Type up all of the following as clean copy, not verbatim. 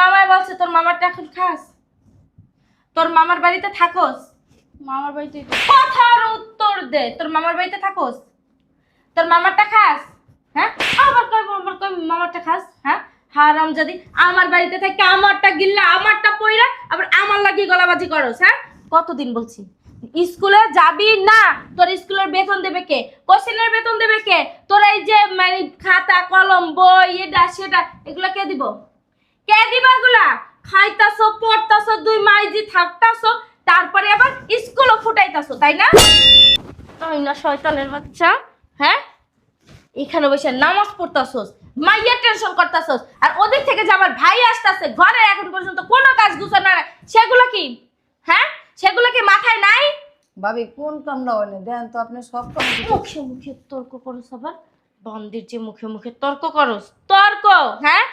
মামাই বলছে তোর মামারটা এখন খাস? তোর মামার বাড়িতে থাকোস? মামার বাড়িতে কথার উত্তর দে। তোর মামার বাড়িতে থাকোস? তোর মামারটা খাস? হ্যাঁ, আবার কই মামারটা খাস? হ্যাঁ, হারাম যদি আমার বাড়িতে থেকে আমারটা গিল্লা আমারটা পইরা আবার আমার লাগি গলাবাজি করস। হ্যাঁ, কতদিন বলছি স্কুলে যাবি না? তোর স্কুলের বেতন দেবে কে? কোশ্চেনের বেতন দেবে কে? তোর এই যে মানে খাতা কলম বই এটা সেটা এগুলা কে দিব? কে দিব এগুলা? খাইতাছো পড়তাছো দুই মাইজি থাকতাছো তারপরে আবার স্কুলও ফুটাইতাছো, তাই না? তাই না শয়তানের বাচ্চা? হ্যাঁ, এখানে বসে নামাজ পড়তাছস, মাইয়া টেনশন করতাছস, আর ওদিক থেকে যে আমার ভাই আসতেছে ঘরে এখন পর্যন্ত কোনো কাজ গুছানো না, সেগুলো কি? হ্যাঁ, সেগুলো কি মাথায় নাই? ভাবি কোন কামটা হয়নি দেন তো আপনি সব কাম মুখে মুখে তর্ক করস, আবার বন্দির যে মুখে মুখে তর্ক করস, তর্ক? হ্যাঁ,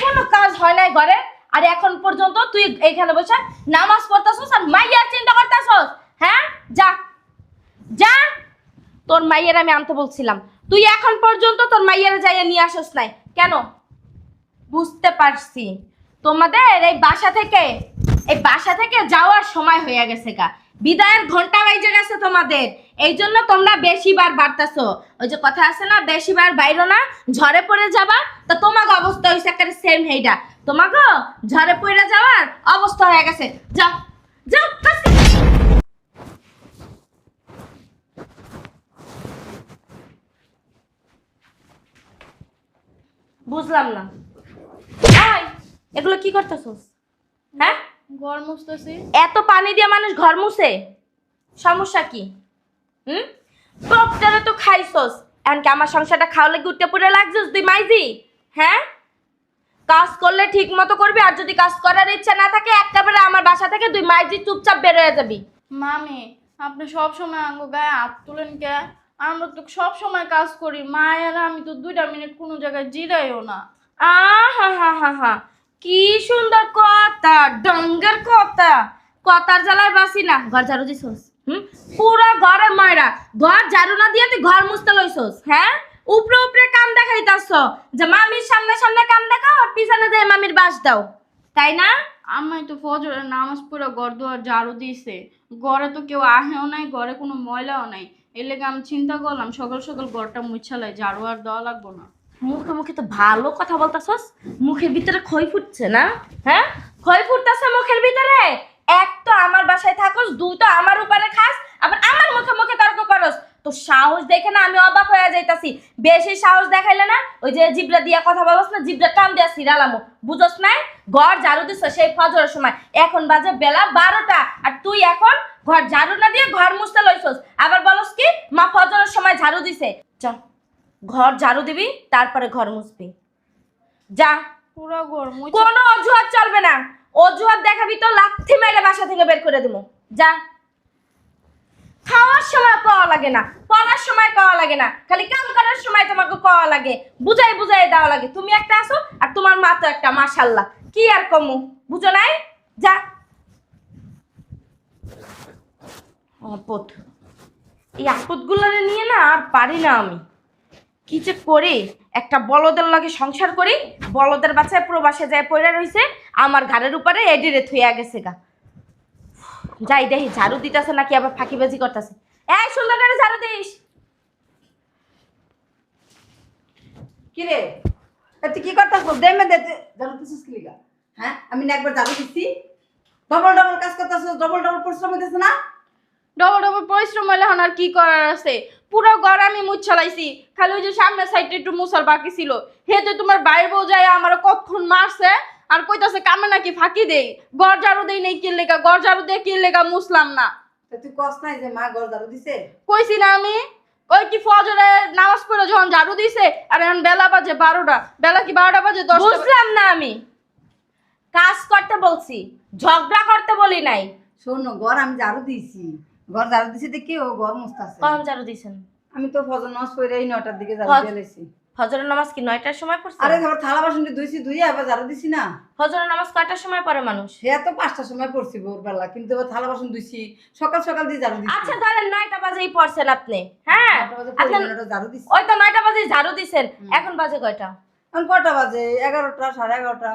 কোনো কাজ হয় নাই ঘরে, আর এখন পর্যন্ত তুই এইখানে বসে নামাজ পড়তাছস আর মাইয়ার চিন্তা করতাছস। হ্যাঁ, যা যা, তোর মাইয়ের আমি আনতে বলছিলাম, তুই এখন পর্যন্ত তোর মাইয়ের যাইয়া নিয়ে আসস নাই কেন? বুঝতে পারছি তোমাদের এই বাসা থেকে যাওয়ার সময় হয়ে গেছে গা, বিদায়ের ঘন্টা বাজে গেছে তোমাদের, এই জন্য তোমরা বেশিবার বাড়তাছো। ওই যে কথা আছে না, বেশিবার বাইরো না ঝড়ে পড়ে যাবা, তো তোমাকে অবস্থা হয়েছে একটা সেম হেইডা, তোমাকে ঝড়ে পড়ে যাওয়ার অবস্থা হয়ে গেছে। যাও যাও, বুঝলাম না এই, এগুলো কি করতেছস? হ্যাঁ, ঘর মুছতেছি। এত পানি দিয়ে মানুষ ঘর মুছে, সমস্যা কি? হুম, প্রপটারে তো খাইছস, এমনকি আমার সংসারটা খাওয়া লাগি উঠতে পুরো লাগছস তুই মাইজি। হ্যাঁ, কাজ করলে ঠিক মতো করবি, আর যদি কাজ করার ইচ্ছা না থাকে একেবারে আমার বাসা থেকে তুই মাইজি চুপচাপ বের হয়ে যাবি। মামি আপনি সব সময় আঙ্গো গায়ে হাত তুলেন কে? আমরা তো সব সময় কাজ করি, মায়ের আমি তো 2টা মিনিট কোনো জায়গায় জিরাইও না। হা হা হা হা, কি সুন্দর কথা, ডঙ্গের কথা, কথার জ্বালায় বাসি না। ঘর ঝাড়ু দিছস? পুরা ঘরে ময়রা, ঘর ঝাড়ু না দিয়ে তুই ঘর মুছতে লইছস। হ্যাঁ, উপরে উপরে কাম দেখাইতাছ যে মামির সামনে সামনে কাম দেখাও আর পিছনে দিয়ে মামির বাস দাও, তাই না? আমি তো ফজরের নামাজ পড়ে ঘর দুয়ার ঝাড়ু দিয়েছে, ঘরে তো কেউ আহেও নাই, ঘরে কোনো ময়লাও নাই, এর লেগে আমি চিন্তা করলাম সকাল সকাল ঘরটা মুছালাই, ঝাড়ু আর দেওয়া লাগবো না। মুখে মুখে তো ভালো কথা বলতাছস, মুখের ভিতরে খই ফুটছে না? হ্যাঁ, খই ফুটতাছে মুখের ভিতরে। এক তো আমার বাসায় থাকস, দুই তো আমার উপরে খাস, আবার আমার মুখে মুখে তর্ক করস। তো সাহস দেখে না আমি অবাক হয়ে যাইতাছি। বেশি সাহস দেখাইলে না ওই যে জিব্রা দিয়া কথা বলস না, জিব্রা টান দিয়া সিরালামো, বুঝস নাই? ঘর ঝাড়ু দিছ সেই ফজরের সময়, এখন বাজে বেলা 12টা, আর তুই এখন ঘর ঝাড়ু না দিয়ে ঘর মুছতে লইছস, আবার বলস কি মা ফজরের সময় ঝাড়ু দিছে। চল, ঘর ঝাড়ু দিবি তারপরে ঘর মুছবি, যা। পুরো ঘর মুছে কোনো অজুহাত চলবে না, অজুহাত দেখাবি তো লাথি মেরে বাসা থেকে বের করে দেবো, যা। খাওয়ার সময় পাওয়া লাগে না, পড়ার সময় পাওয়া লাগে না, খালি কাম করার সময় তোমাকে পাওয়া লাগে, বুঝাই বুঝাই দেওয়া লাগে। তুমি একটা আসো আর তোমার মা তো একটা, মাশাল্লাহ, কি আর কমু, বুঝো নাই? যা। আপদ, এই আপদগুলো নিয়ে না আর পারি না আমি। কি যে করি, একটা বলদের লাগে সংসার করি, বলদের বাচ্চায় প্রবাসে যায় পড়ে রইছে, আমার ঘাড়ের উপরে এডিরে থুইয়া গেছে গা। যাই দেখি ঝাড়ু দিতেছে নাকি আবার ফাঁকিবাজি করতেছে। এই সুন্দর করে ঝাড়ু দিস। কি রে তুই কি করতাস দেমে দে ঝাড়ু দিছিস কি লিগা? হ্যাঁ আমি না একবার ঝাড়ু দিছি, ডবল ডবল কাজ করতাছ, ডবল ডবল পরিশ্রম হইতেছে না? ডবল ডবল পরিশ্রম হলে এখন আর কি করার আছে? পুরো ঘর আমি মুছালাইছি, খালি ওই যে সামনের সাইডটা একটু মুছার বাকি ছিল। হেতে তোমার বাইরে বউ যায় আমার কতক্ষণ মারছে, আর কইতাছে কামে নাকি ফাঁকি দেই, ঘর ঝাড়ু দেই নেই কি লেগা, ঘর ঝাড়ু দিয়ে কি লেগা মুছলাম না। তা তুই কষ্ট নাই যে মা ঘর ঝাড়ু দিছে? কইছি না আমি, ওই কি ফজরে নামাজ পড়ে যখন ঝাড়ু দিছে, আর এখন বেলা বাজে 12টা, বেলা কি 12টা বাজে 10টা? বুঝলাম না, আমি কাজ করতে বলছি, ঝগড়া করতে বলি নাই। শোনো ঘর আমি ঝাড়ু দিছি, ঘর ঝাড়ু দিছি দেখি ও ঘর মুছতাছে। কখন ঝাড়ু দিছেন? আমি তো ফজর নামাজ পড়ে এই 9টার দিকে ঝাড়ু দিয়ে লাইছি। ফজরের নামাজ কি 9টার সময় পড়ছে? আরে ধর থালা বাসন ধুইছি, ধুইয়ে আবার ঝাড়ু দিছি না। ফজরের নামাজ কয়টার সময় পড়ে মানুষ? সে তো 5টার সময় পড়ছি ভোরবেলা, কিন্তু এবার থালা বাসন ধুইছি সকাল সকাল দিয়ে ঝাড়ু দিছি। আচ্ছা ধরেন 9টা বাজেই পড়ছেন আপনি, হ্যাঁ, 9টা বাজে আপনি পরিমাণটা ঝাড়ু দিছি। ওই তো 9টা বাজে ঝাড়ু দিছেন, এখন বাজে কয়টা? এখন কটা বাজে? 11টা, 11:30।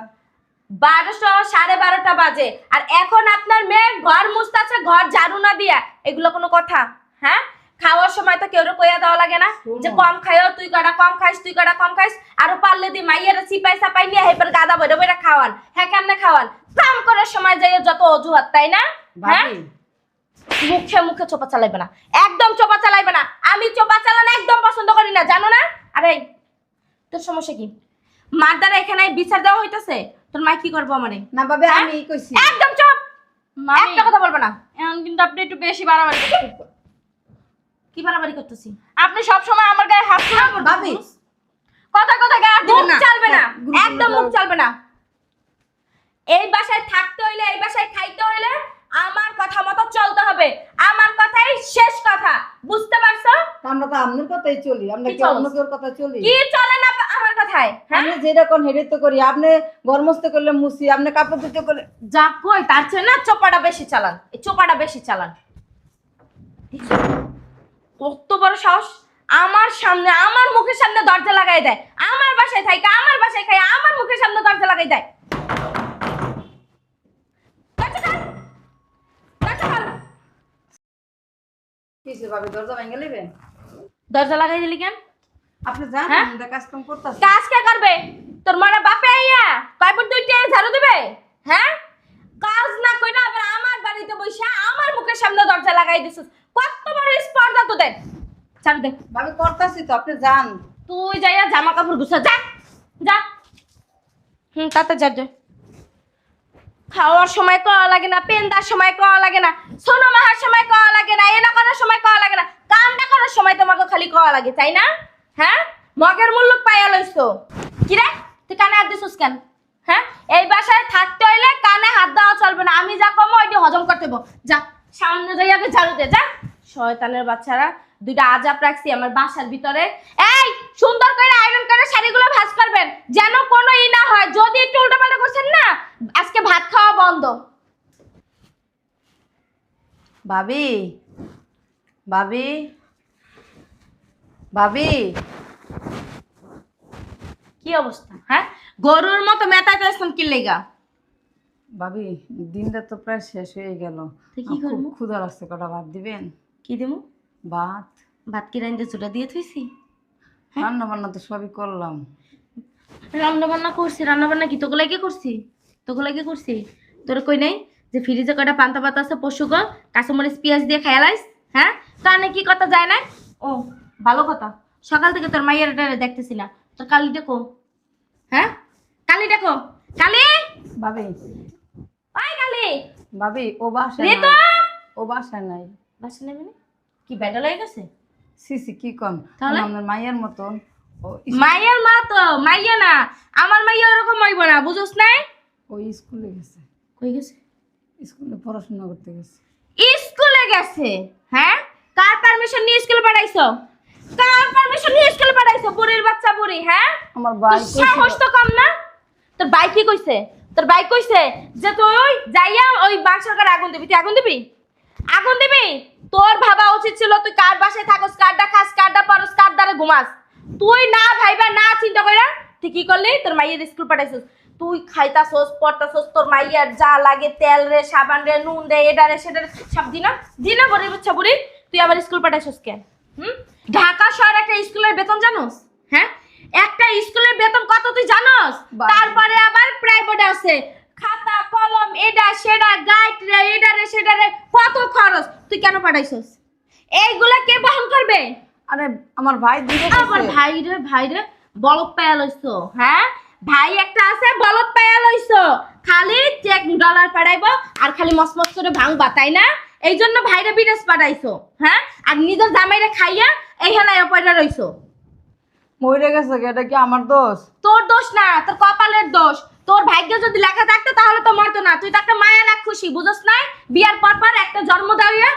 12:30 12:30 বাজে, আর এখন আপনার মেয়ে ঘর মুছতাছে, ঘর ঝাড়ু না দিয়া। এগুলো কোনো কথা? হ্যাঁ, খাওয়ার সময় তো কেউ কইয়া দেওয়া লাগে না যে কম খাইও, তুই কটা কম খাইস, তুই কটা কম খাইস? আরো পারলে দি মাইয়েরা চিপাই চাপাই নিয়ে হেপের গাদা বইরা বইরা খাওয়ান। হ্যাঁ, কেমনে খাওয়ান? কাম করার সময় যাই যত অজুহাত, তাই না? হ্যাঁ, ভাবি মুখে মুখে চোপা চালাইবে না, একদম চোপা চালাইবে না। আমি চোপা চালানো একদম পছন্দ করি না, জানো না? আরে তোর সমস্যা কি? মার দ্বারা এখানে বিচার দেওয়া হইতাছে, তোর মা কি করবো আমারে? না ভাবি হ্যাঁ? আমি কইছি একদম চুপ, মামি একটা কথা বলবে না। এখন কিন্তু আপনি একটু বেশি বাড়াবাড়ি করতেছেন। কি বাড়াবাড়ি করতেছি? আপনি সব সময় আমার গায়ে হাত তুলে ভাবি কথা কথা গায়ে হাত দিবেন মুখ না। চলবে না, গুরুত্ব একদম দাও। মুখ চলবে না। এই বাসায় থাকতে হইলে, এই বাসায় খাইতে হইলে আমার কথা মতো চলতে হবে। আমার কথাই শেষ কথা, বুঝতে পারছো? আমরা তো আপনার কথাই চলি, আমরা কি কি অন্য চলছে? কেউর কথা চলি? কি চলে না আমার কথায়? হ্যাঁ, আমি যেটা কোন হেডে তো করি, আপনি গরমস্ত করলে মুছি, আপনি কাপড় ধুতে করলে যা কই তার চেয়ে না চোপাটা বেশি চালান, এই চোপাটা বেশি চালান। কত বড় সাহস! আমার সামনে, আমার মুখের সামনে দরজা লাগাই দেয়। আমার বাসায় থাকি, আমার বাসায় খাই, আমার মুখের সামনে দরজা লাগাই দেয়। দরজা খোল, দরজা খোল। কিছু ভাবি দরজা ভেঙে নেবেন? দরজা লাগাই দিলি কেন? আপনি জানেন হ্যাঁ? আমরা কাজ কাম করতেছি। কাজ কে করবে? তোর মারা বাপে আইয়া কয়বার দুইটা ঝাড়ু দিবে? হ্যাঁ, কাজ না কইরা আবার আমার বাড়িতে বসে আমার মুখের সামনে দরজা লাগাই দিছিস। কত বড় স্পর্ধা তোদের! ঝাড়ু দে। ভাবি করতেছি তো, আপনি যান। তুই যাইয়া জামা কাপড় গুছা, যা যা। তাতে যা যা। খাওয়ার সময় কওয়া লাগে না, পেন্দার সময় কওয়া লাগে না, সোনো মাহার সময় কওয়া লাগে না, এনা করার সময় কওয়া লাগে না, কামটা করার সময় তোমাকে খালি কওয়া লাগে, তাই না? হ্যাঁ, মগের মূল্য পাইয়া লইছো। কি রে, তুই কানে হাত দিছিস কেন? হ্যাঁ, এই বাসায় থাকতে হইলে কানে হাত দেওয়া চলবে না। আমি যা কমো ওইটা হজম করতে হইব। যা, সামনে যাই আগে ঝাড়ু দে, যা। শয়তানের বাচ্চারা, দুইটা আজাব রাখছি আমার বাসার ভিতরে। এই, সুন্দর করে আয়রন করে শাড়িগুলো ভাঁজ করবেন, যেন কোনো ই না হয়। যদি একটু উল্টাপাল্টা করছেন না, আজকে ভাত খাওয়া বন্ধ। ভাবি ভাবি ভাবি কি অবস্থা? হ্যাঁ, গরুর মতো মেতাইতেছেন কি লেগা? ভাবি দিনটা তো প্রায় শেষ হয়ে গেল, তো কি খুব করবো? ক্ষুধা লাগছে, কটা ভাত দিবেন? কি দেবো? ভাত ভাত কি রাইন্দে চুলা দিয়ে থইছি? রান্না বান্না তো সবই করলাম। রান্না বান্না করছি, রান্না বান্না কি তোকে লাগে করছি? তোকে লাগে করছি? তোর কই নাই যে ফ্রিজে কয়টা পান্তা পাতা আছে, পশু গো কাঁচামরিচ পেঁয়াজ দিয়ে খাইলাইস? হ্যাঁ, কানে কি কথা যায় না? ও ভালো কথা, সকাল থেকে তোর মাইয়ার দেখতেছি না। তোর কালি দেখো, হ্যাঁ, কালি দেখো, কালি, ভাবি ওই কালি। ভাবি ও বাসায় ঋতু! নাই, ও বাসায় নাই। বাসা নেবে না? কি ব্যাটা লেগে গেছে? সিসি কি কন, তাহলে? আপনার মায়ের মতন ও মাইয়ার মা তো মাইয়া না, আমার মাইয়া ওরকম হইব না, বুঝোস নাই? ওই স্কুলে গেছে, কই গেছে? স্কুলে পড়াশোনা করতে গেছে। স্কুলে গেছে? হ্যাঁ, কার পারমিশন নিয়ে স্কুলে পাঠাইছো? কার পারমিশন নিয়ে স্কুলে পাঠাইছো? বুড়ির বাচ্চা বুড়ি, হ্যাঁ? আমার তোর ভাই সাহস তো কম না? তোর ভাই কি কইছে? তোর ভাই কইছে যে তুই যাইয়া ওই বাক্সের কাছে আগুন দিবি। তুই আগুন দিবি? আগুন দিবি? তোর ভাবা উচিত ছিল তুই কার বাসায় থাকস, কারটা খাস, কারটা পরস, কার দ্বারা ঘুমাস। তুই না ভাইবা, না চিন্তা কইরা তুই কি করলি? তোর মাইয়ের স্কুল পাঠাইছিস। তুই খাইতাছস, পড়তাছস, তোর মাইয়ার যা লাগে তেল রে, সাবান রে, নুন রে, এটা রে, সেটা রে, সব দিনা বুড়ি বাচ্চা বুড়ি। তুই আবার স্কুল পাঠাইছস কেন? ঢাকা শহরে একটা স্কুলের বেতন জানোস? হ্যাঁ, একটা স্কুলের বেতন কত তুই জানোস? বাহ। তারপরে আবার প্রাইভেট আছে, খাতা কলম, এটা সেটা, গাইড রে, এটা রে, সেটা রে, কত খরচ। তুই কেন পাঠাইছস? এইগুলা কে বহন করবে? আরে আমার ভাই দিবে আমার ভাই রে বলদ পায়া লইছো। হ্যাঁ, ভাই একটা আছে, বলদ পায়া লইছো। খালি চেক ডলার পাঠাইবো আর খালি মসমস করে ভাঙবা, তাই না? এই জন্য ভাইরে বিদেশ পাঠাইছো। হ্যাঁ, আর নিজের জামাইরে খাইয়া এই হেলায় পয়রা রইছো। মরে গেছে, এটা কি আমার দোষ? তোর দোষ না, তোর কপালের দোষ। তোর ভাগ্যে যদি লেখা থাকতো তাহলে তো মরতো না। তুই তো একটা মায়া রাখ খুশি, বুঝছ না? বিয়ার পর একটা জন্ম দেওয়া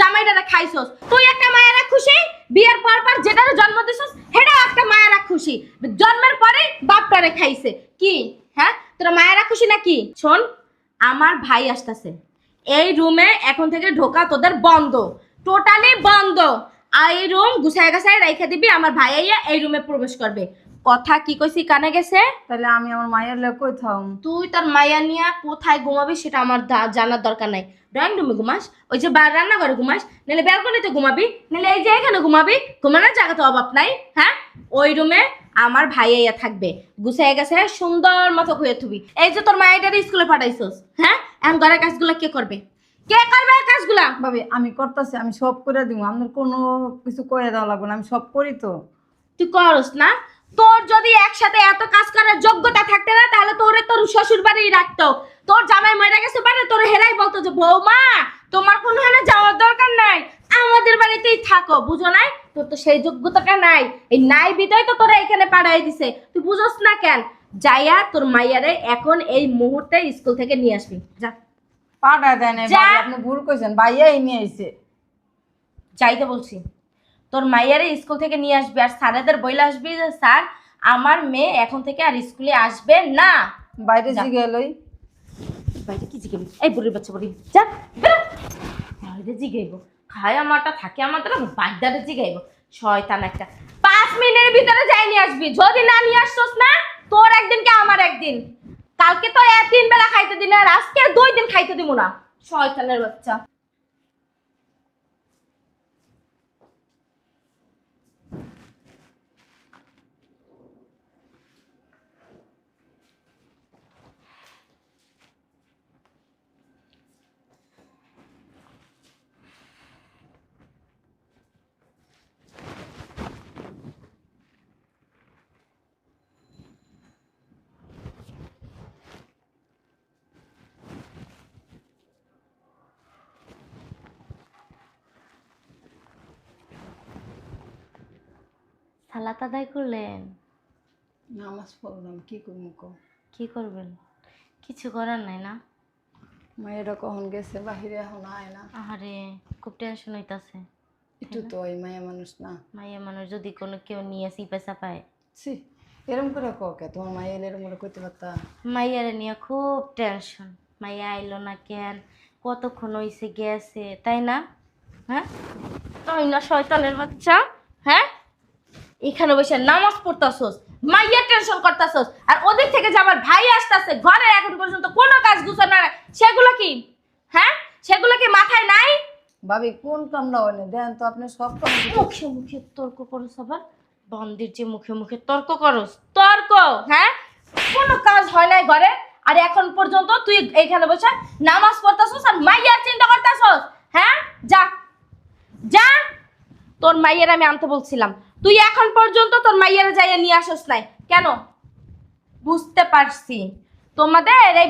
জামাইটারে খাইছস। তুই একটা মায়া রাখ খুশি, বিয়ার পর যেটারে জন্ম দিছস সেটাও একটা মায়া রাখ খুশি। জন্মের পরে বাপটারে খাইছে কি? হ্যাঁ, তোরা মায়া রাখ খুশি নাকি? শোন, আমার ভাই আসতেছে, এই রুমে এখন থেকে ঢোকা তোদের বন্ধ, টোটালি বন্ধ। আর এই রুম গুছায় গাছায় রেখে দিবি, আমার ভাই আইয়া এই রুমে প্রবেশ করবে। কথা কি কইছি কানে গেছে? তাহলে আমি আমার মায়ের লোক কই থাম? তুই তোর মায়া নিয়া কোথায় ঘুমাবি সেটা আমার জানার দরকার নাই। ড্রয়িং রুমে ঘুমাস, ওই যে রান্নাঘরে ঘুমাস, নাহলে ব্যালকনিতে ঘুমাবি, নাহলে এই যে এখানে ঘুমাবি। ঘুমানোর জায়গা তো অভাব নাই। হ্যাঁ, ওই রুমে আমার ভাইয়া থাকবে, গুছাই গেছে সুন্দর মতো খুঁয়ে থুবি। এই যে তোর মায়ের স্কুলে পাঠাইছস, হ্যাঁ, এখন ঘরের কাজগুলা কে করবে? কে করবে এই কাজগুলা? ভাবি আমি করতেছি, আমি সব করে দিব, আপনার কোনো কিছু কয়ে দেওয়া লাগবে না, আমি সব করি তো। তুই করস না? তোর যদি একসাথে এত কাজ করার যোগ্যতা থাকতে না, তাহলে তোরে তোর শ্বশুর বাড়ি রাখতো। তোর জামাই মরে গেছে মানে তোর হেরাই বলতো যে বৌমা তোমার কোনো হেনে যাওয়ার দরকার নাই, আমাদের বাড়িতেই থাকো। বুঝো নাই? তোর তো সেই যোগ্যতাটা নাই। এই নাই বিদায় তো তোরা এখানে পাঠাই দিছে। তুই বুঝোস না কেন? যাইয়া তোর মাইয়ারে এখন এই মুহূর্তে স্কুল থেকে নিয়ে আসবি। যা। পাড়া দেয় না যা। ভাবি, আপনি ভুল কইছেন, ভাইয়াই নিয়ে আইছে। যাইতে বলছি। তোর মাইয়ারে স্কুল থেকে নিয়ে আসবি আর স্যারেদের বইলে আসবি যে স্যার আমার মেয়ে এখন থেকে আর স্কুলে আসবে না। বাইরে যা। জিগে এলোই। বাইরে কি জিগাইবি? এই বুড়ির বাচ্চা বুড়ি, যা বেরো। বাইরে জিগাইব, খায় আমারটা থাকে আমাদের, বাগদারে জিগাইব। শয়তান একটা। 5 মিনিটের ভিতরে যাই নিয়ে আসবি। যদি না নিয়ে আসছস না, তোর একদিন কে আমার একদিন। কালকে তো 3 বেলা খাইতে দিন আর আজকে 2 দিন খাইতে দিব না। শয়তানের বাচ্চা। সালাত আদায় করলেন? নামাজ পড়লাম, কি করবো কো? কি করবেন? কিছু করার নাই না? মায়েরা কখন গেছে বাহিরে, এখন আয় না। আরে খুব টেনশন হইতাছে। একটু তো ওই মায়া মানুষ না। মাইয়া মানুষ যদি কোনো কেউ নিয়ে সিপে চাপায়। ছি, এরম করে কে তোমার মাইয়া এরম করে কইতে পারতা? মাইয়ারে নিয়ে খুব টেনশন। মাইয়া আইলো না কেন, কতক্ষণ হইছে গেছে, তাই না? হ্যাঁ, তাই না শয়তানের বাচ্চা? হ্যাঁ, এখানে বসে নামাজ পড়তাছস, মাইয়া টেনশন করতাছস, আর ওদের থেকে যে আমার ভাই আসতেছে ঘরে এখন পর্যন্ত কোনো কাজ গুছানো না, সেগুলো কি? হ্যাঁ, সেগুলো কি মাথায় নাই? ভাবি কোন কামটা হয়নি দেন তো, আপনি সব কাম মুখে মুখে তর্ক করস আবার। বন্দির যে মুখে মুখে তর্ক করস, তর্ক? হ্যাঁ, কোনো কাজ হয় নাই ঘরে, আর এখন পর্যন্ত তুই এখানে বসে নামাজ পড়তাছস আর মাইয়ার চিন্তা করতাছস। হ্যাঁ, যা যা। তোর মাইয়ার আমি আনতে বলছিলাম, তুই এখন পর্যন্ত তোর মাইয়ারে যাইয়া নিয়ে আসস নাই কেন? বুঝতে পারছি তোমাদের এই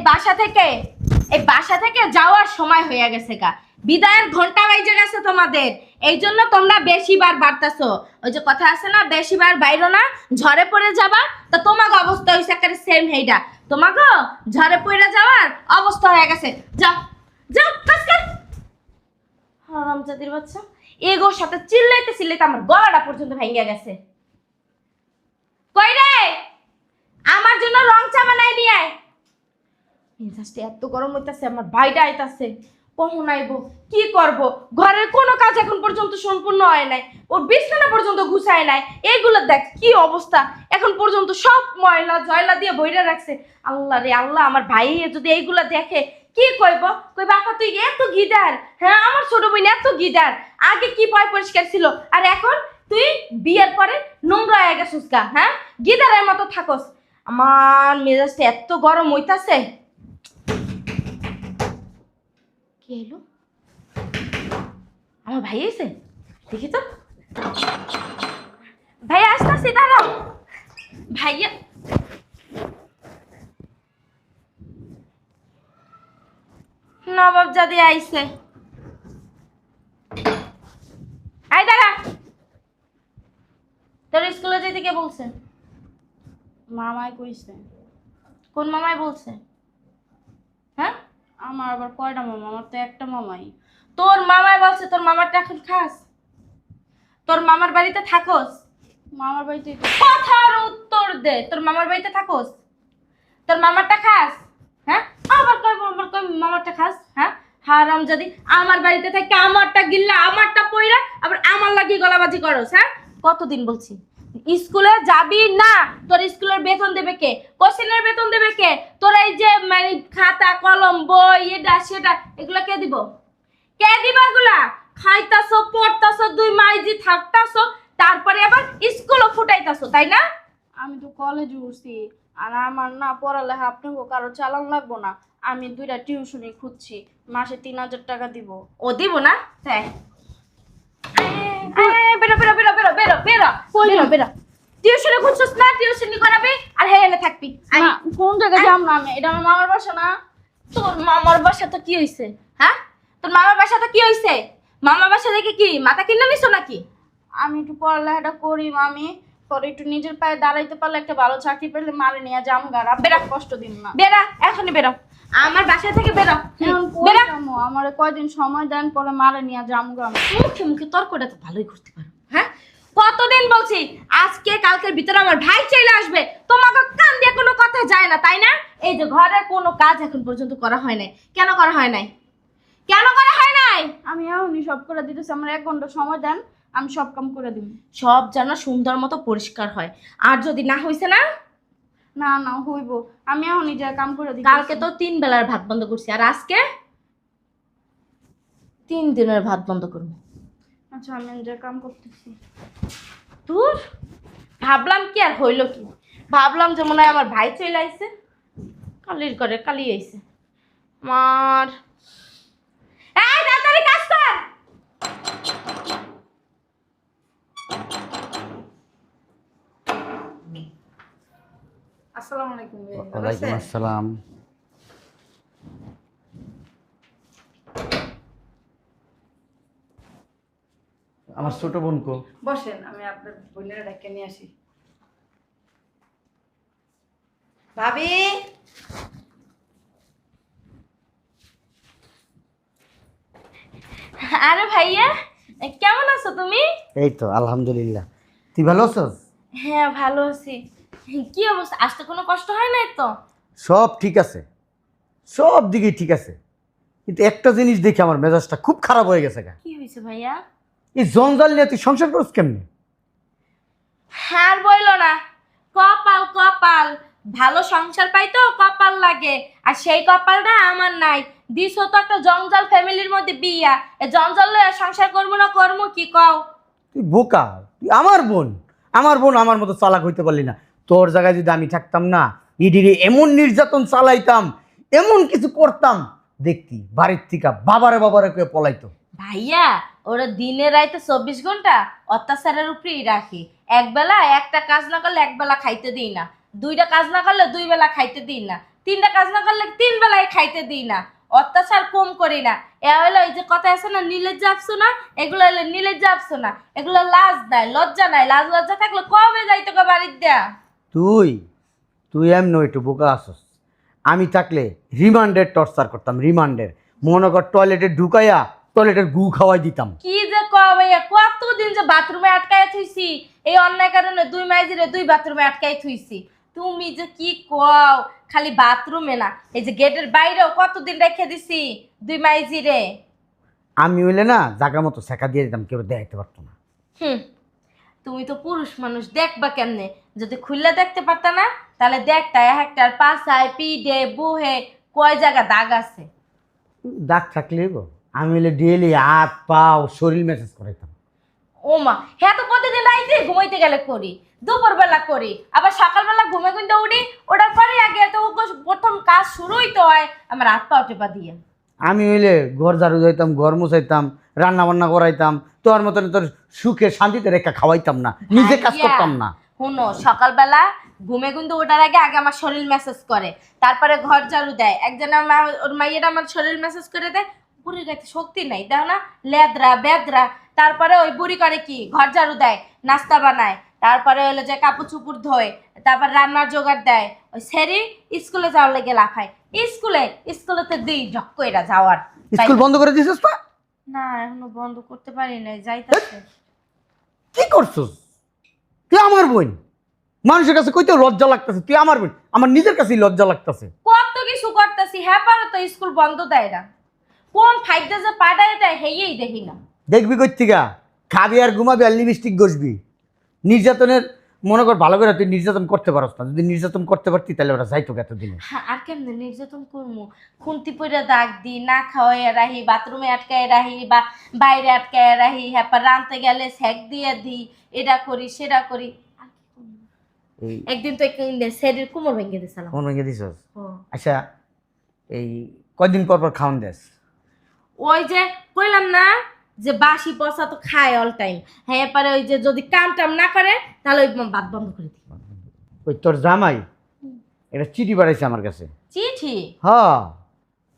বাসা থেকে যাওয়ার সময় হয়ে গেছে গা, বিদায়ের ঘন্টা বাজে গেছে তোমাদের। এই জন্য তোমরা বেশিবার বাড়তাছো। ওই যে কথা আছে না, বেশিবার বাইরো না, ঝড়ে পড়ে যাবা। তো তোমাকে অবস্থা হয়েছে একটা সেম হেইডা, তোমাকে ঝড়ে পড়ে যাওয়ার অবস্থা হয়ে গেছে। যাও যাও, কাজ কর। হারামজাদির বাচ্চা, এগোর সাথে চিল্লাইতে চিল্লাইতে আমার গলাটা পর্যন্ত ভেঙে গেছে। কই রে, আমার জন্য রং চা বানাই নিয়ে আয়। মেজাজটা এত গরম হইতাছে, আমার ভাইটা আইতাছে, কখন আইবো, কি করব? ঘরের কোনো কাজ এখন পর্যন্ত সম্পূর্ণ হয় নাই, ওর বিছানা পর্যন্ত গুছায় নাই। এইগুলো দেখ কি অবস্থা, এখন পর্যন্ত সব ময়লা জয়লা দিয়ে বইরা রাখছে। আল্লাহ রে আল্লাহ, আমার ভাই যদি এইগুলা দেখে কি কইব? কইবা আপা তুই এত গিদার? হ্যাঁ, আমার ছোট বোন এত গিদার, আগে কি পয় পরিষ্কার ছিল আর এখন তুই বিয়ের পরে নোংরা হয়ে গেছিস গা। হ্যাঁ, গিদারের মতো থাকস। আমার মেজাজটা এত গরম হইতাছে। কি এলো? আমার ভাই এসে, দেখি তো। ভাই আসতেছি, দাঁড়াও। ভাইয়া নবাব জাদি আইছে। আই দাঁড়া, তোর স্কুলে যেতে কে বলছে? মামাই কইছে। কোন মামাই বলছে? হ্যাঁ, আমার আবার কয়টা মামা? আমার তো একটা মামাই। তোর মামাই বলছে। তোর মামারটা এখন খাস? তোর মামার বাড়িতে থাকোস? মামার বাড়িতেই তো। কথার উত্তর দে। তোর মামার বাড়িতে থাকোস? তোর মামারটা খাস? হ্যাঁ, আবার কই মামারটা খাস? হ্যাঁ, হারামজাদি, আমার বাড়িতে থেকে আমারটা গিল্লা আমারটা পইরা আবার আমার লাগি গলাবাজি করস। হ্যাঁ, কতদিন বলছি, স্কুলে যাবি না, তোর স্কুলের বেতন দেবে কে? কোশ্চেনের বেতন দেবে কে? তোর এই যে মানে খাতা কলম বই এটা সেটা এগুলো কে দিব? কে দিব এগুলা? খাইতাছো পড়তাছো, দুই মাইজি থাকতাছো, তারপরে আবার স্কুলও ফুটাইতাছো, তাই না? আমি তো কলেজে উঠছি, আর আমার না পড়ালেখা আপনাকে কারো চালান লাগবো না। আমি 2টা টিউশনি খুঁজছি, মাসে 3000 টাকা দিব। ও দিব না? তাই বেরো বেরো বেরো বেরো বেরো বেরো বেরো বেরো। টিউশনে খুঁজছিস না, টিউশনি করাবি আর হেলে থাকবি। না, কোন জায়গায় যাব না আমি? এটা আমার মামার বাসা না। তোর মামার বাসা তো কি হইছে? হ্যাঁ, তোর মামার বাসা তো কি হইছে? মামার বাসা দেখে কি মাথা কিনে নিছো নাকি? আমি একটু পড়ালেখাটা করি মামি, পরে একটু নিজের পায়ে দাঁড়াইতে পারলে, একটা ভালো চাকরি পেলে মারে নিয়ে যাম গার। বেড়া কষ্ট দিন না। বেরা, এখনই বেরো আমার বাসা থেকে বেরো। এখন বেরা। আমার কয়দিন সময় দেন, পরে মারে নিয়ে যাম গার। মুখে মুখে তর্কটা তো ভালোই করতে পারো। হ্যাঁ, কতদিন বলছি আজকে কালকের ভিতরে আমার ভাই চলে আসবে, তোমাকে কান দিয়ে কোনো কথা যায় না, তাই না? এই যে ঘরের কোনো কাজ এখন পর্যন্ত করা হয় নাই। কেন করা হয় নাই? কেন করা হয় নাই? আমি এখনই সব করে দিতেছি, আমার 1 ঘন্টা সময় দেন, আমি সব কাম করে দিব। সব যেন সুন্দর মতো পরিষ্কার হয়, আর যদি না হইছে না, না না হইব, আমি এখনই যা কাম করে দিই। কালকে তো 3 বেলার ভাত বন্ধ করছি, আর আজকে 3 দিনের ভাত বন্ধ করবো। আচ্ছা, আমি যা কাম করতেছি। তোর ভাবলাম কি আর হইল কি, ভাবলাম যে মনে হয় আমার ভাই চলে আইছে, কালির ঘরে কালি আইছে আমার। এই তাড়াতাড়ি কাজ কর। আসসালামু আলাইকুম। ওয়ালাইকুম আসসালাম। আমার ছোট বোন কো? বসেন, আমি আপনার বোনের ডেকে নিয়ে আসি। ভাবি, আরে ভাইয়া, কেমন আছো তুমি? এই তো আলহামদুলিল্লাহ। তুই ভালো আছিস? হ্যাঁ ভালো আছি। কি অবস্থা, আসতে কোনো কষ্ট হয় নাই তো? সব ঠিক আছে, সব দিকেই ঠিক আছে, কিন্তু একটা জিনিস দেখে আমার মেজাজটা খুব খারাপ হয়ে গেছে। কি হয়েছে ভাইয়া? এই জঞ্জাল নিয়ে তুই সংসার করিস কেমনি? আর বইলো না, কপাল কপাল, ভালো সংসার পাইতো কপাল লাগে, আর সেই কপালটা আমার নাই। দিছো তো একটা জঞ্জাল ফ্যামিলির মধ্যে বিয়া, এ জঞ্জাল লইয়া সংসার করবো না করবো কি কও? তুই বোকা, তুই আমার বোন, আমার বোন আমার মতো চালাক হইতে পারলি না। তোর জায়গায় যদি আমি থাকতাম না, ইডিরে এমন নির্যাতন চালাইতাম, এমন কিছু করতাম, দেখতি বাড়ির থেকে বাবারে বাবারে কে পলাইতো। ভাইয়া, ওরা দিনে রাইতে 24 ঘন্টা অত্যাচারের উপরেই রাখি। একবেলা একটা কাজ না করলে একবেলা খাইতে দিই না, 2টা কাজ না করলে 2 বেলা খাইতে দিই না, 3টা কাজ না করলে 3 বেলায় খাইতে দিই না, অত্যাচার কম করি না। এ হলো এই যে কথা আছে না, নীলের যাবছো না, এগুলো হলো নীলের যাবছো না, এগুলো লাজ দেয়, লজ্জা নাই। লাজ লজ্জা থাকলে কবে যাইতো গো বাড়ির দেয়া? তুই তুই এমন একটু বোকা আসস। আমি থাকলে রিমান্ডের টর্চার করতাম, রিমান্ডের। মনে কর টয়লেটে ঢুকাইয়া টয়লেটের গু খাওয়াই দিতাম। কি যে কও ভাইয়া, কতদিন যে বাথরুমে আটকায় থুইছি, এই অন্যায় কারণে 2 মাইজিরে 2 বাথরুমে আটকায় থুইছি। তুমি যে কি কও, খালি বাথরুমে না, এই যে গেটের বাইরেও কতদিন রেখে দিছি 2 মাইজিরে। আমি হইলে না জায়গা মতো শেখা দিয়ে দিতাম, কেউ দেখাইতে পারতো না। তুমি তো পুরুষ মানুষ, দেখবা কেমনে? যদি খুললে দেখতে পারতা না, তাহলে দেখতা একটার পাছায় পিঠে বুহে কয় জায়গা দাগ আছে। দাগ থাকলে গো, আমি হইলে ডেলি হাত পাও শরীর মেসেজ করাইতাম। ও মা, হ্যাঁ তো প্রতিদিন রাইতে ঘুমাইতে গেলে করি, দুপুরবেলা করি, আবার সকালবেলা ঘুমে কিন্তু উঠি, ওটার পরে আগে তো প্রথম কাজ শুরুই তো হয় আমার হাত পা টেপা দিয়ে। আমি হইলে ঘর ঝাড়ু যাইতাম, ঘর মুছাইতাম, রান্না বান্না করাইতাম, তোর মতন তোর সুখে শান্তিতে রেখা খাওয়াইতাম না, নিজে কাজ ভাইয়া, করতাম না। শুনো, সকালবেলা ঘুমে কিন্তু ওঠার আগে আগে আমার শরীর মেসেজ করে, তারপরে ঘর ঝাড়ু দেয়। একজন ওর মাইয়েরা আমার শরীর মেসেজ করে দেয়, বুড়ির গাইতে শক্তি নাই, দাও না লেদরা বেদরা। তারপরে ওই বুড়ি করে কি, ঘর ঝাড়ু দেয়, নাস্তা বানায়, তারপরে হলো যে কাপড় চুপুর ধোয়, তারপর রান্নার জোগাড় দেয়। ওই সেরি স্কুলে যাওয়ার লেগে লাফায়, স্কুলেতে দিই ঝক্ক এরা যাওয়ার। স্কুল বন্ধ করে দিছিস তো? না, এখনো বন্ধ করতে পারি নাই, যাইতাছে। কি করছিস তুই? আমার বোন, মানুষের কাছে কইতে লজ্জা লাগতেছে, তুই আমার বোন, আমার নিজের কাছেই লজ্জা লাগতেছে। কত কিছু করতেছি, হ্যাঁ পারো তো স্কুল বন্ধ দেয় না, কোন ফাইটে যে পাঠায় দেয় হেয়েই দেখি না। দেখবি কই থেকে? খাবি আর ঘুমাবি আর লিপস্টিক ঘষবি। নির্যাতনের মনে কর ভালো করে তুই নির্যাতন করতে পারস না, যদি নির্যাতন করতে পারতি তাহলে ওরা যাইতো এতদিনে। হ্যাঁ, আর কেমনে নির্যাতন করবো? খুন্তি পইরা দাগ দি, না খাওয়াই রাহি, বাথরুমে আটকায় রাহি বা বাইরে আটকায় রাহি, হ্যাঁ রানতে গেলে স্যাক দিয়ে দিই, এটা করি সেটা করি। আর কি করবো? এই একদিন তো শরীর কোমর ভেঙে দিয়েছিলাম। মন ভেঙে দিছস? আচ্ছা, এই কয়দিন পর পর খাওয়ান দেস? ওই যে কইলাম না যে বাসি পচা তো খায় অল টাইম, হ্যাঁ এরপরে ওই যে যদি কাম টাম না করে তাহলে ওই ভাত বন্ধ করে দিই। ওই তোর জামাই একটা চিঠি পাঠাইছে আমার কাছে। চিঠি? হ্যাঁ।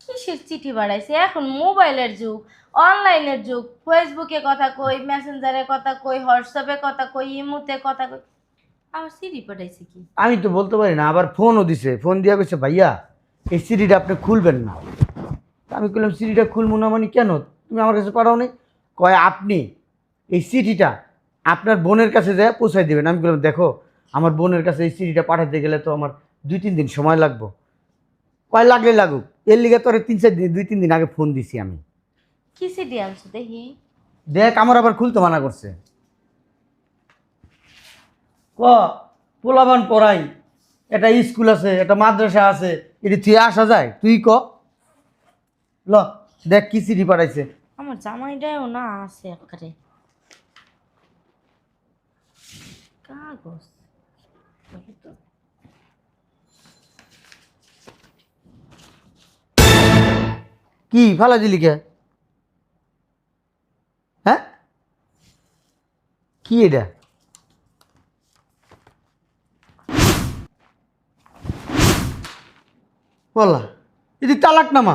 কিসের চিঠি বাড়াইছে? এখন মোবাইলের যুগ, অনলাইনের যুগ, ফেসবুকে কথা কই, মেসেঞ্জারে কথা কই, হোয়াটসঅ্যাপে কথা কই, ইমোতে কথা কই, আমার চিঠি পাঠাইছে কি? আমি তো বলতে পারি না, আবার ফোনও দিছে, ফোন দিয়া কইছে ভাইয়া এই সিডিটা আপনি খুলবেন না। তা আমি বললাম সিডিটা খুলবো না মানে কেন, তুমি আমার কাছে পাঠাও নি? কয় আপনি এই চিঠিটা আপনার বোনের কাছে যায় পৌঁছাই দেবেন। আমি বললাম দেখো আমার বোনের কাছে এই চিঠিটা পাঠাতে গেলে তো আমার 2-3 দিন সময় লাগবে। কয় লাগলে লাগুক, এর লিগে তোর 2-3 দিন আগে ফোন দিছি আমি। কি চিঠি আনছো দেখি? দেখ আমার আবার খুলতে মানা করছে। ক পোলাবান পড়াই, একটা স্কুল আছে, একটা মাদ্রাসা আছে, এটি তুই আসা যায়? তুই ক ল দেখ কি চিঠি পাঠাইছে। আমার জামাইটাও না আছে একবারে কাগজ। কি ফালা দিলি কে? হ্যাঁ কি এটা? বলা এদিক তালাক নামা।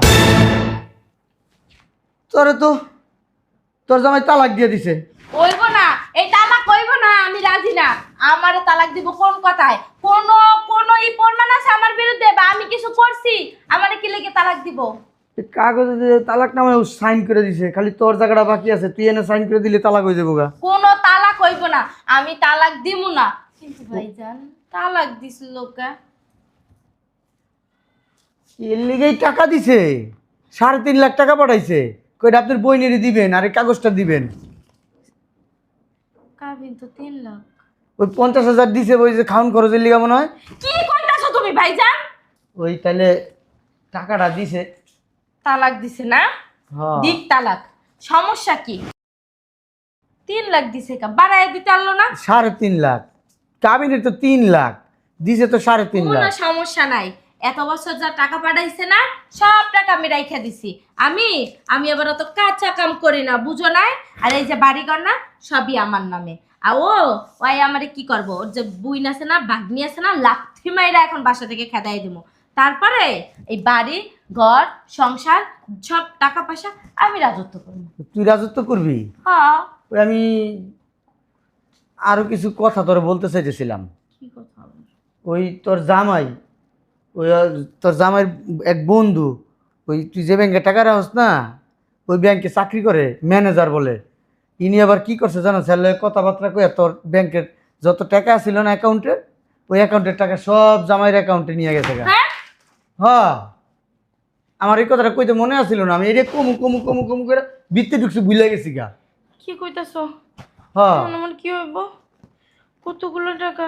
তোরে তো তোর জামাই তালাক দিয়ে দিছে। কইব না, এই তালাক কইব না, আমি রাজি না। আমারে তালাক দিব কোন কথায়? কোন কোন ই প্রমাণ আছে আমার বিরুদ্ধে বা আমি কিছু করছি? আমারে কি লেগে তালাক দিব? কাগজে যে তালাক নামে সাইন করে দিছে, খালি তোর জায়গাটা বাকি আছে, তুই এনে সাইন করে দিলে তালাক হয়ে যাবো গা। কোন তালাক হইব না, আমি তালাক দিব না। কিন্তু ভাইজান তালাক দিছিল কা? এর লিগেই টাকা দিছে, 3.5 লাখ টাকা পাঠাইছে, কইটা আপনার বইনেরই দিবেন আর এই কাগজটা দিবেন। কাবিন তো 3 লাখ। ওই 50,000 দিছে ওই যে খাউন খরচের লিগা মনে হয়। কি কইতাছো তুমি ভাইজান? ওই তাহলে টাকাটা দিছে। তালাক দিছে না? হ্যাঁ দিক তালাক, সমস্যা কি? 3 লাখ দিছে কা? বাড়ায় দিতে পারলো না? 3.5 লাখ, কাবিনের তো 3 লাখ দিছে তো 3.5 কোনো লাখ। সমস্যা নাই, এত বছর যা টাকা পাঠাইছে না সব টাকা আমি রাইখা দিছি। আমি আমি আবার অত কাঁচা কাম করি না, বুঝো নাই? আর এই যে বাড়িঘর না সবই আমার নামে। আর ওই আমারে কি করবো? ওর যে বুইন আছে না, বাগনি আছে না, লাথি মাইরা এখন বাসা থেকে খেদাই দেবো। তারপরে এই বাড়ি ঘর সংসার সব টাকা পয়সা আমি রাজত্ব করবো। তুই রাজত্ব করবি? হ্যাঁ। ওই আমি আরো কিছু কথা তোরে বলতে চাইতেছিলাম। কি কথা বল? ওই তোর জামাই, ওই তোর জামাইয়ের এক বন্ধু, ওই তুই যে ব্যাংকে টাকা রাখস না, ওই ব্যাংকে চাকরি করে, ম্যানেজার বলে। ইনি আবার কি করছে জানো, ছেলে কথাবার্তা কয়ে তোর ব্যাংকের যত টাকা ছিল না অ্যাকাউন্টে, ওই অ্যাকাউন্টের টাকা সব জামাইয়ের অ্যাকাউন্টে নিয়ে গেছে গা। হ্যাঁ? হ্যাঁ আমার এই কথাটা কইতে মনে আসছিল না, আমি এটা কমু কমু কমু কমু করে বৃত্তি ঢুকছি, ভুলে গেছি গা। কি কইতাছো? হ্যাঁ আমার কি হইব? কতগুলো টাকা?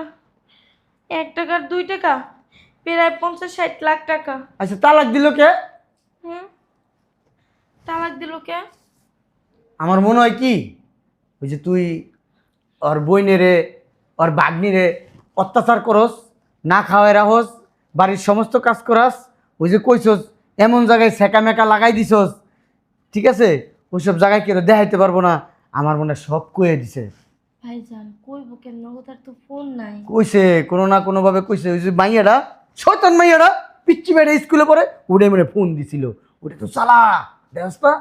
1 টাকা 2 টাকা, প্রায় 50-60 লাখ টাকা। আচ্ছা তালাক দিল কে? হুম, তালাক দিল কে? আমার মনে হয় কি, ওই যে তুই ওর বইনেরে ওর বাগনিরে অত্যাচার করস, না খাওয়াই রাখস, বাড়ির সমস্ত কাজ করাস, ওই যে কইছস এমন জায়গায় সেকা মেকা লাগাই দিছস, ঠিক আছে? ওইসব জায়গায় কেউ দেখাইতে পারবো না, আমার মনে হয় সব কয়ে দিছে। ভাইজান কইব কেন? নগদার তো ফোন নাই। কইছে কোনো না কোনোভাবে কইছে। ওই যে মাইয়াটা, শয়তান মাইয়াটা, পিচ্চি মেয়েটা স্কুলে পড়ে, ওটা মনে ফোন দিছিল। ওটা তো চালা দেখা,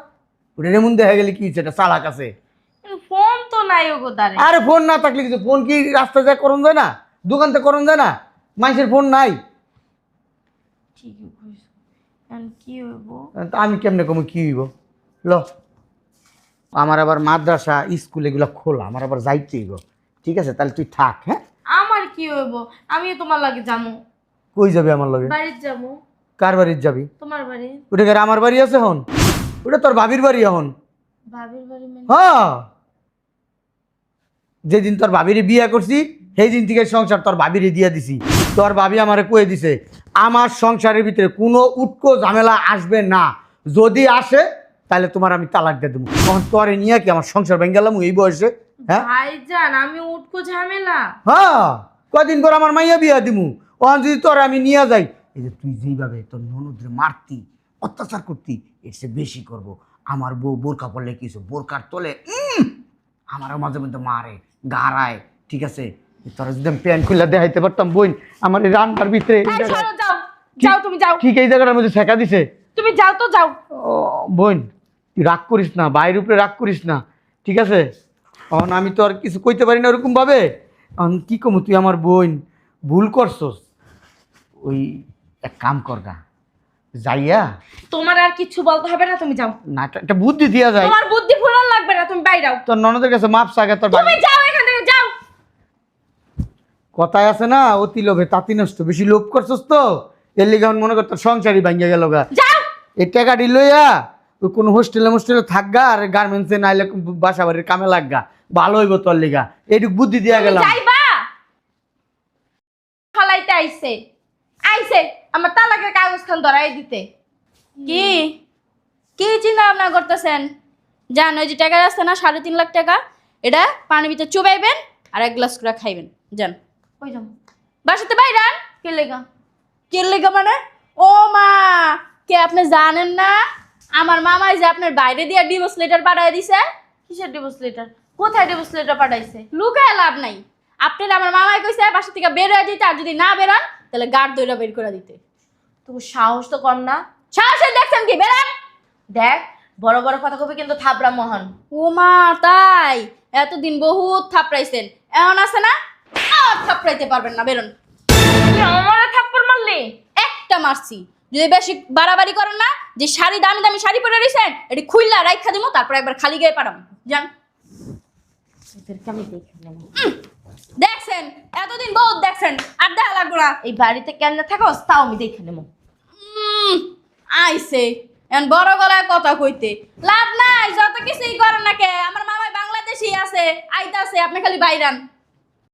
ওটা এমন দেখা গেলে কি হচ্ছে, এটা চালাক আছে। ফোন তো নাই ওগোদারে। আরে ফোন না থাকলে কিছু, ফোন কি রাস্তা যায় করন যায় না, দোকানতে করন যায় না, মানুষের ফোন নাই। ঠিকই কইছো। এখন কি হইব? তা আমি কেমনে কমে কি হইব? ল আমার আবার মাদ্রাসা স্কুল এগুলো খোলা, আমার আবার যাইতে হইব। ঠিক আছে তাহলে তুই থাক। হ্যাঁ আমার কি হইব? আমিও তোমার লাগে যামু। কই যাবি আমার লগে? বাড়িতে যামু। কার বাড়ির যাবি? তোমার বাড়ি। ওটা কি আমার বাড়ি আছে এখন? ওটা তোর ভাবির বাড়ি এখন। ভাবির বাড়ি মানে? হ্যাঁ যেদিন তোর ভাবির বিয়ে করছি সেই দিন থেকে সংসার তোর ভাবিরে দিয়ে দিছি। তোর ভাবি আমারে কয়ে দিছে আমার সংসারের ভিতরে কোনো উটকো ঝামেলা আসবে না, যদি আসে তাহলে তোমার আমি তালাক দিয়ে দেবো। তখন তোরে নিয়ে কি আমার সংসার ভেঙে গেলাম এই বয়সে? হ্যাঁ ভাইজান আমি উঠকো ঝামেলা? হ্যাঁ, কদিন পর আমার মাইয়া বিয়া দিমু, ওখান যদি তোরে আমি নিয়ে যাই, এই যে তুই যেইভাবে তোর ননদরে মারতি অত্যাচার করতি এর চেয়ে বেশি করব। আমার বউ বোরকা পড়লে কিছু বোরকার তোলে আমারও মাঝে মধ্যে মারে গাড়ায়, ঠিক আছে? তোরা যদি আমি প্যান্ট খুলে দেখাইতে পারতাম বোন আমার এই রান্নার ভিতরে এই এই জায়গায়- সরো, যাও যাও, তুমি যাও, ঠিক এই জায়গাটার মধ্যে শেখা দিছে। তুমি যাও তো যাও। ও বোন তুই রাগ করিস না, বাইরের উপরে রাগ করিস না, ঠিক আছে? এখন আমি তো আর কিছু কইতে পারি না ওরকম ভাবে। এখন কি কমু, তুই আমার বোন, ভুল করছস। ওই এক কাম কর গা, যাইয়া তোমার আর কিছু বলতে হবে না, তুমি যাও। না একটা বুদ্ধি দিয়া যায়। তোমার বুদ্ধি ফুরান লাগবে না, তুমি বাইরাও। তোর ননদের কাছে মাপ চাগে, তোর তুমি যাও এখান থেকে, যাও। কথায় আছে না, অতি লোভে তাঁতি নষ্ট, বেশি লোভ করছস তো এর লিগে এখন মনে কর তোর সংসারই ভাঙ্গা গেল গা। যাও। এই টাকাটি লইয়া ওই কোনো হোস্টেলে থাকগা, আর গার্মেন্টসে নাইলে বাসা বাড়ির কামে লাগগা, ভালো হইব তোর লিগা। এইটুক বুদ্ধি দিয়া গেলাম। যাইবা ফলাইতে আইছে আইছে আমার তালাকের কাগজ খান ধরাই দিতে। কি কি চিন্তা ভাবনা করতেছেন? জান ওই যে টাকা আছে না 3.5 লাখ টাকা, এটা পানির ভিতরে চুবাইবেন আর 1 গ্লাস করে খাইবেন। যান কই যাম? বাসাতে বাইরান। কে লেগা? কে লেগে মানে? ও মা, কে আপনি জানেন না আমার মামাই যে আপনার বাইরে দিয়ে ডিভোর্স লেটার পাঠায় দিছে? কিসের ডিভোর্স লেটার? কোথায় ডিভোর্স লেটার পাঠাইছে? লুকায় লাভ নাই। আপনার আমার মামাই কইছে বাসা থেকে বের হয়ে যেতে, আর যদি না বেরান তাহলে গার্ড দইরা বের করে দিতে। তোর সাহস তো কম না। সাহসে দেখছেন কি? বেরান। দেখ বড় বড় কথা কবি কিন্তু থাবরা মহান। ও মা, তাই? এতদিন বহুত থাপড়াইছেন, এমন আছে না আর থাপড়াইতে পারবেন না। বেরোন। তুই আমারে থাপ্পড় মারলি? একটা মারছি, যদি বেশি বাড়াবাড়ি করেন না, যে শাড়ি দামি দামি শাড়ি পরে রইছেন এটি খুইলা রাইখা দিমু, তারপর একবার খালি গায়ে পাঠাম। যান। তোদেরকে আমি দেখে নেব। দেখছেন এতদিন বহুত দেখছেন, আর দেখা লাগবো না। এই বাড়িতে কেমনে থাকোস তাও আমি দেখে নেব। আইছে এখন বড় গলায় কথা কইতে লাভ নাই। যত কিছুই করেন না কে, আমার মামাই বাংলাদেশি আছে, আইতাছে, আপনি খালি বাইরান।